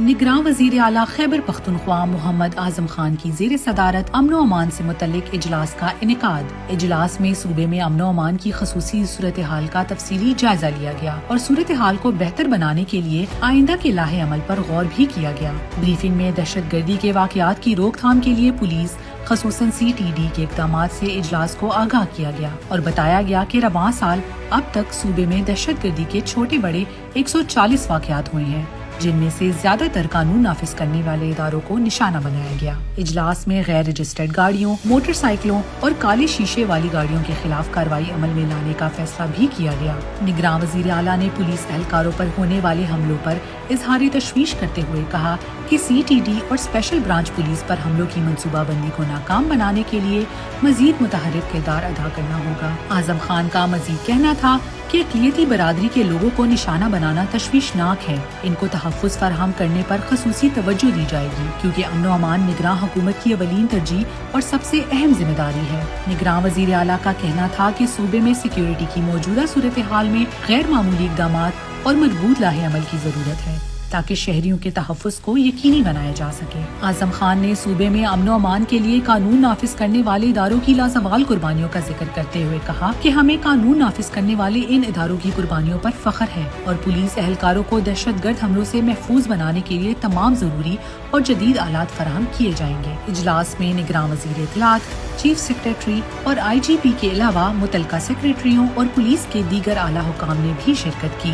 نگراں وزیر اعلیٰ خیبر پختونخوا محمد اعظم خان کی زیر صدارت امن و امان سے متعلق اجلاس کا انعقاد۔ اجلاس میں صوبے میں امن و امان کی خصوصی صورتحال کا تفصیلی جائزہ لیا گیا اور صورتحال کو بہتر بنانے کے لیے آئندہ کے لاہ عمل پر غور بھی کیا گیا۔ بریفنگ میں دہشت گردی کے واقعات کی روک تھام کے لیے پولیس خصوصاً CTD کے اقدامات سے اجلاس کو آگاہ کیا گیا اور بتایا گیا کہ رواں سال اب تک صوبے میں دہشت گردی کے چھوٹے بڑے 140 واقعات ہوئے ہیں، جن میں سے زیادہ تر قانون نافذ کرنے والے اداروں کو نشانہ بنایا گیا۔ اجلاس میں غیر رجسٹرڈ گاڑیوں، موٹر سائیکلوں اور کالے شیشے والی گاڑیوں کے خلاف کارروائی عمل میں لانے کا فیصلہ بھی کیا گیا۔ نگراں وزیر اعلیٰ نے پولیس اہلکاروں پر ہونے والے حملوں پر اظہار تشویش کرتے ہوئے کہا کہ CTD اور اسپیشل برانچ پولیس پر حملوں کی منصوبہ بندی کو ناکام بنانے کے لیے مزید متحرک کردار ادا کرنا ہوگا۔ اعظم خان کا مزید کہنا تھا کہ اقلیتی برادری کے لوگوں کو نشانہ بنانا تشویشناک ہے۔ ان کو تحفظ فراہم کرنے پر خصوصی توجہ دی جائے گی، کیونکہ امن و امان نگراں حکومت کی اولین ترجیح اور سب سے اہم ذمہ داری ہے۔ نگراں وزیر اعلیٰ کا کہنا تھا کہ صوبے میں سیکیورٹی کی موجودہ صورتحال میں غیر معمولی اقدامات اور مضبوط لاہ عمل کی ضرورت ہے تاکہ شہریوں کے تحفظ کو یقینی بنایا جا سکے۔ اعظم خان نے صوبے میں امن و امان کے لیے قانون نافذ کرنے والے اداروں کی لازوال قربانیوں کا ذکر کرتے ہوئے کہا کہ ہمیں قانون نافذ کرنے والے ان اداروں کی قربانیوں پر فخر ہے اور پولیس اہلکاروں کو دہشت گرد حملوں سے محفوظ بنانے کے لیے تمام ضروری اور جدید آلات فراہم کیے جائیں گے۔ اجلاس میں نگراں وزیر اطلاعات، چیف سیکریٹری اور IGP کے علاوہ متعلقہ سیکریٹریوں اور پولیس کے دیگر اعلیٰ حکام نے بھی شرکت کی۔